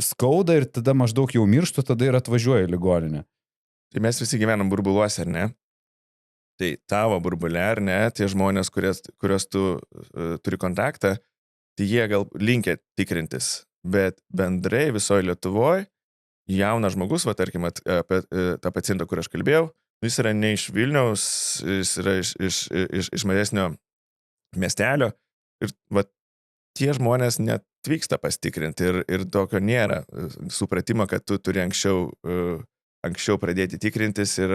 skauda ir tada maždaug jau mirštu, tada ir atvažiuoju į ligoninę. Tai mes visi gyvenam burbuluose, ar ne? Tai tavo burbulė, ar ne, tie žmonės, kurios tu turi kontaktą, tai jie gal linkę tikrintis, bet bendrai visoje Lietuvoje jaunas žmogus, va tarkim, apie tą pacientą, kur aš kalbėjau, jis yra ne iš Vilniaus, jis yra iš mažesnio miestelio ir va tie žmonės netvyksta pasitikrinti ir tokio nėra supratimo, kad tu turi anksčiau pradėti tikrintis ir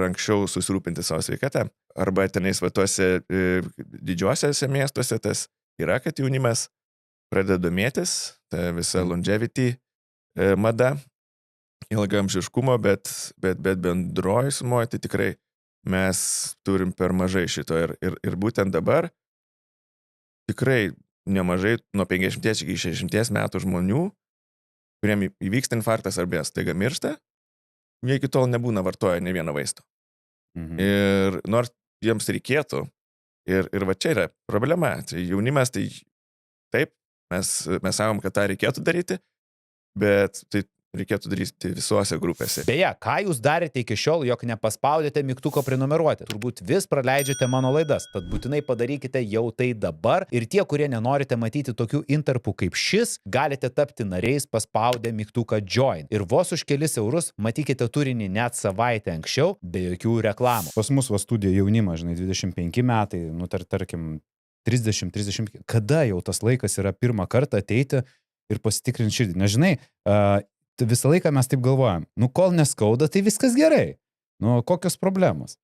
anksčiau susirūpinti savo sveikatą. Arba tenais va tuose didžiuosiuose miestuose tas yra, kad jaunimas pradeda domėtis, ta visa longevity mada, ilgaamžiškumo, bet bendroji sumoje tai tikrai mes turim per mažai šito ir būtent dabar tikrai nemažai nuo 50 iki 60 metų žmonių, kuriem įvyksta infarktas arba staiga miršta, jie iki tol nebūna vartoję ne vieno vaisto. Ir nors jiems reikėtų, ir va čia yra problema, tai jaunimas, tai taip, mes sakom, kad tą reikėtų daryti, bet tai reikėtų daryti visuose grupėse. Beje, ką jūs darėte iki šiol, jog nepaspaudėte mygtuko prenumeruoti? Turbūt vis praleidžiate mano laidas, tad būtinai padarykite jau tai dabar ir tie, kurie nenorite matyti tokių intarpų kaip šis, galite tapti nariais paspaudę mygtuką Join. Ir vos už kelis eurus matykite turinį net savaitę anksčiau, be jokių reklamų. Pas mus va studija jaunimas, žinai, 25 metai, nu tarkim 30, kada jau tas laikas yra pirmą kartą ateiti ir pasitikrinti širdį? Nežinai, visą laiką mes taip galvojam, nu kol neskauda, tai viskas gerai. Nu, kokios problemos?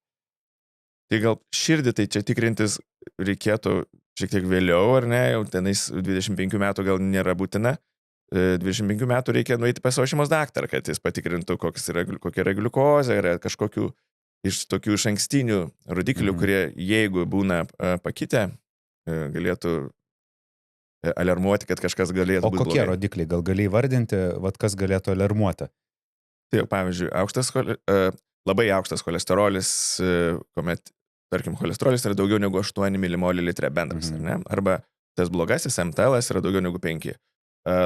Tai gal širdį tai čia tikrintis reikėtų šiek tiek vėliau, ar ne, jau tenais 25 metų gal nėra būtina. 25 metų reikia nueiti pas savo šeimos daktarą, kad jis patikrintų, kokia yra gliukozė, yra kažkokių iš tokių išankstinių rodiklių, kurie jeigu būna pakitę, galėtų alarmuoti, kad kažkas galėtų būti blogai. O kokie rodikliai? Gal gali įvardinti, kas galėtų alarmuoti? Tai pavyzdžiui, labai aukštas cholesterolis, kuomet, tarkim, cholesterolis yra daugiau negu 8 mmol bendras, ar ne? Arba tas blogasis MTL yra daugiau negu 5.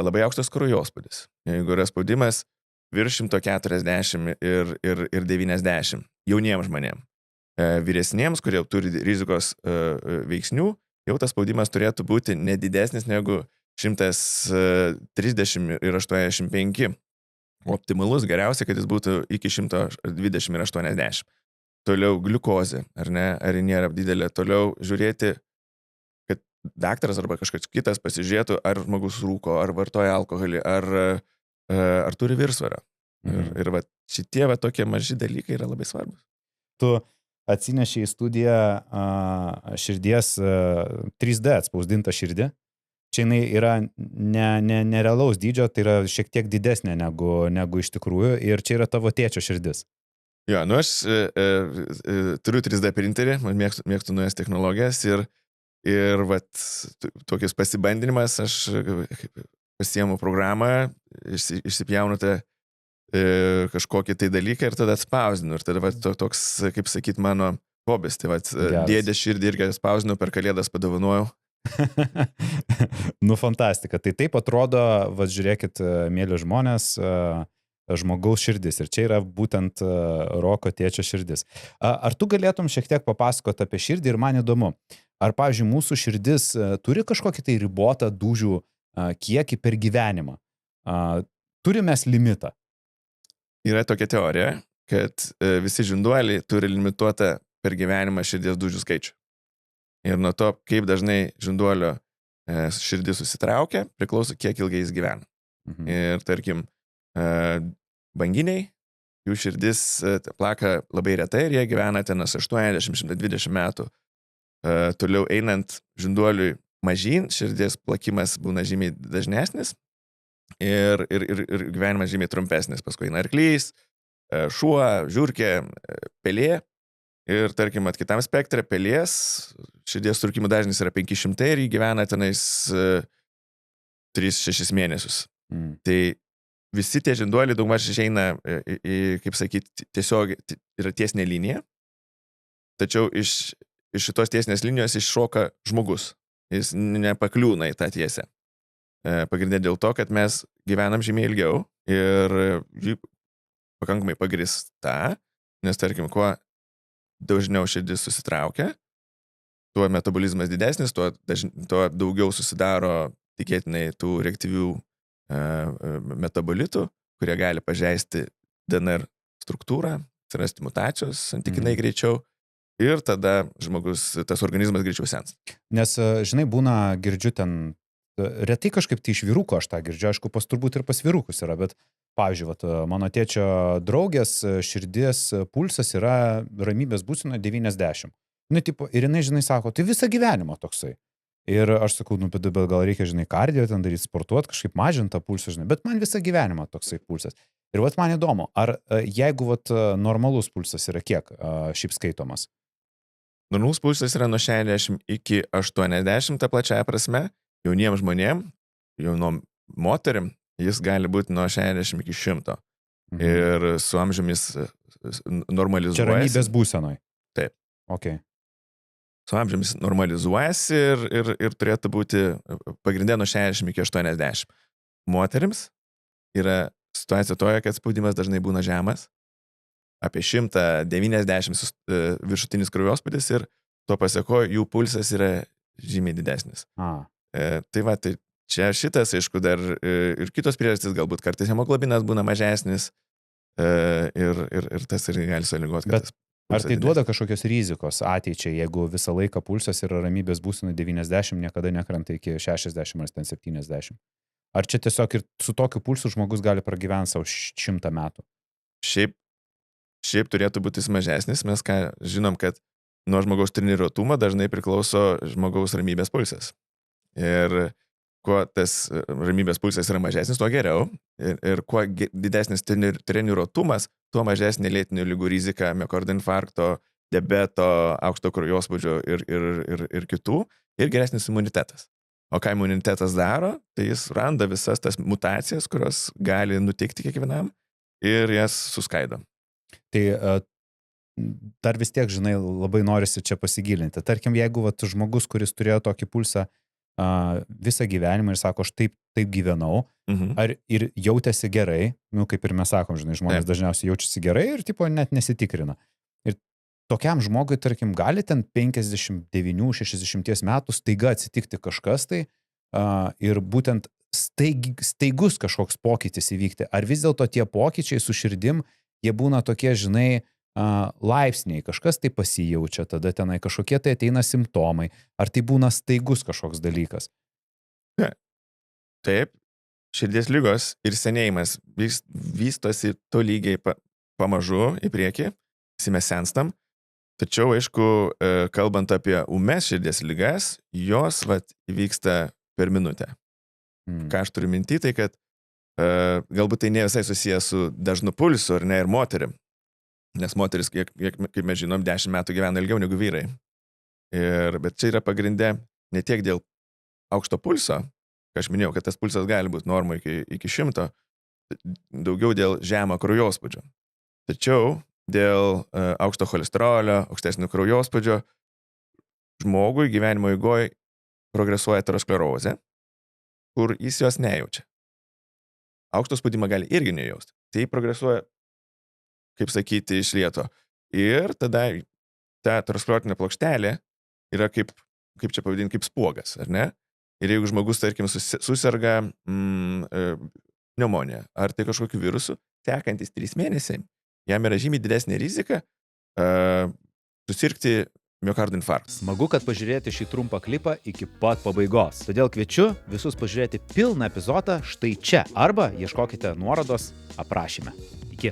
Labai aukštas kraujospūdis. Jeigu yra spaudimas virš 140 ir 90 jauniems žmonėms. Vyresniems, kurie turi rizikos veiksnių, jau tas spaudimas turėtų būti nedidesnis negu 130 ir 85. Optimalus geriausia, kad jis būtų iki 120 ir 80. Toliau gliukozė, ar ne, ar nėra didelė. Toliau žiūrėti, kad daktaras arba kažkas kitas pasižiūrėtų, ar žmogus rūko, ar vartoja alkoholį, ar turi viršsvorą. Ir va, šitie va tokie maži dalykai yra labai svarbus. Tu atsinešė į studiją širdies 3D atspausdintą širdį. Čia jinai yra nerealaus dydžio, tai yra šiek tiek didesnė negu iš tikrųjų ir čia yra tavo tėčio širdis. Jo, nu aš turiu 3D printerį, man mėgstu naujas technologijas ir vat, tokias pasibandinimas, aš pasiemu programą, išsipjaunate kažkokį tai dalyką ir tada atspausdinu. Ir tada va, toks, kaip sakyt, mano hobis. Tai va, dėdė širdį irgi atspausdinu, per kalėdas padovanojau. Nu, fantastika. Tai taip atrodo, va, žiūrėkit, mėly žmonės, žmogaus širdis. Ir čia yra būtent Roko tėčio širdis. Ar tu galėtum šiek tiek papasakoti apie širdį ir man įdomu, ar, pavyzdžiui, mūsų širdis turi kažkokį tai ribotą dūžių kiekį per gyvenimą? Turime limitą? Yra tokia teorija, kad visi žinduoliai turi limituotą per gyvenimą širdies dūžių skaičių. Ir nuo to, kaip dažnai žinduolio širdis susitraukia, priklauso, kiek ilgai jis gyvena. Ir tarkim, banginiai, jų širdis plaka labai retai ir jie gyvena ten 80-120 metų. Toliau einant žinduoliui mažyn, širdies plakimas būna žymiai dažnesnis. Ir gyvenimas žymiai trumpesnis. Paskui eina arklys, šuo, žiurkė, pelė. Ir tarkim, kitam spektre pelės širdies surkimo dažnis yra 500 ir jį gyvena tenais 3-6 mėnesius. Tai visi tie žinduoliai daugmaž išeina, kaip sakyti, tiesiog yra tiesinė linija. Tačiau iš šitos tiesinės linijos iššoka žmogus. Jis nepakliūna į tą tiesę. Pagrindė dėl to, kad mes gyvenam žymiai ilgiau ir jį pakankamai pagrįsta, nes tarkim, kuo dažniau širdis susitraukia, tuo metabolizmas didesnis, tuo daugiau susidaro tikėtinai tų reaktyvių metabolitų, kurie gali pažeisti DNR struktūrą, atsirasti mutacijos santykinai greičiau ir tada tas organizmas greičiau sens. Nes, žinai, būna, girdžiu ten, retai kažkaip tai iš vyruko aš tą girdžiu, aišku, turbūt ir pas vyrukus yra, bet, pavyzdžiui, mano tėčio draugės širdies pulsas yra ramybės būsena 90. Ir jinai, žinai, sako, tai visą gyvenimą toksai. Ir aš sakau, bet gal reikia, žinai, kardio ten daryti, sportuoti, kažkaip mažinti tą pulsą, žinai, bet man visą gyvenimą toksai pulsas. Ir man įdomu, ar jeigu normalus pulsas yra kiek šiaip skaitomas? Normalus pulsas yra nuo 60 iki 80 ta plačiaja prasme, jauniems žmonėm, jaunom moterim, jis gali būti nuo 60 iki 100. Ir su amžiumis normalizuojasi. Čia ramybės būsenoj. Taip. Okay. Su amžiumis normalizuojasi ir turėtų būti pagrindė nuo 60 iki 80. Moterims yra situacija toje, kad spaudimas dažnai būna žemas, apie 190 viršutinis kraujospūdis ir to pasekoje jų pulsas yra žymiai didesnis. Tai čia šitas, aišku, dar ir kitos priežastys, galbūt kartais hemoglobinas būna mažesnis ir tas irgi gali sąlygoti. Bet ar tai duoda kažkokios rizikos ateičiai, jeigu visą laiką pulsas yra ramybės būsena 90, niekada nekrenta iki 60 ar 70? Ar čia tiesiog ir su tokiu pulsu žmogus gali pragyventi savo 100 metų? Šiaip turėtų būti mažesnis, mes žinom, kad nuo žmogaus treniruotumo dažnai priklauso žmogaus ramybės pulsas. Ir kuo tas ramybės pulsas yra mažesnis, tuo geriau. Ir kuo didesnis treniruotumas, tuo mažesnė lėtinių ligų rizika, miokardo infarkto, diabeto, aukšto kraujospūdžio ir kitų, ir geresnis imunitetas. O ką imunitetas daro, tai jis randa visas tas mutacijas, kurios gali nutikti kiekvienam ir jas suskaido. Tai dar vis tiek, žinai, labai norisi čia pasigilinti. Tarkim, jeigu žmogus, kuris turėjo tokį pulsą visą gyvenimą ir sako, aš taip gyvenau, ar ir jautėsi gerai, kaip ir mes sakom, žinai, žmonės dažniausiai jaučiasi gerai ir tipo net nesitikrina. Ir tokiam žmogui, tarkim, gali ten 59-60 metų staiga atsitikti kažkas tai ir būtent staigus kažkoks pokytis įvykti. Ar vis dėlto tie pokyčiai su širdim, jie būna tokie, žinai, laipsniai, kažkas tai pasijaučia, tada tenai kažkokie tai ateina simptomai, ar tai būna staigus kažkoks dalykas? Taip, širdies ligos ir senėjimas vystosi tolygiai pamažu į priekį, visi mes senstam, tačiau, aišku, kalbant apie ūmes širdies ligas, jos įvyksta per minutę. Ką aš turiu minty, tai kad galbūt tai ne visai susijęs su dažnu pulsu, ar ne, ir moterim. Nes moteris, kaip mes žinom, 10 metų gyvena ilgiau negu vyrai. Bet čia yra pagrindė ne tiek dėl aukšto pulso, ką aš minėjau, kad tas pulsas gali būti norma iki 100, daugiau dėl žemo kraujospūdžio. Tačiau dėl aukšto cholesterolio, aukštesnio kraujospūdžio žmogui gyvenimo eigoje progresuoja aterosklerozė, kur jis jos nejaučia. Aukšto spaudimą gali irgi nejausti. Tai progresuoja, kaip sakyti, iš lėto. Ir tada ta aterosklerotinė plokštelė yra kaip čia pavadinti, kaip spuogas, ar ne? Ir jeigu žmogus, tarkim, susirga pneumonija, ar tai kažkokiu virusu, sekantis 3 mėnesiai, jam yra žymiai didesnė rizika susirgti miokardo infarktą. Smagu, kad pažiūrėjote šį trumpą klipą iki pat pabaigos. Todėl kviečiu visus pažiūrėti pilną epizodą štai čia, arba ieškokite nuorodos aprašyme. Iki.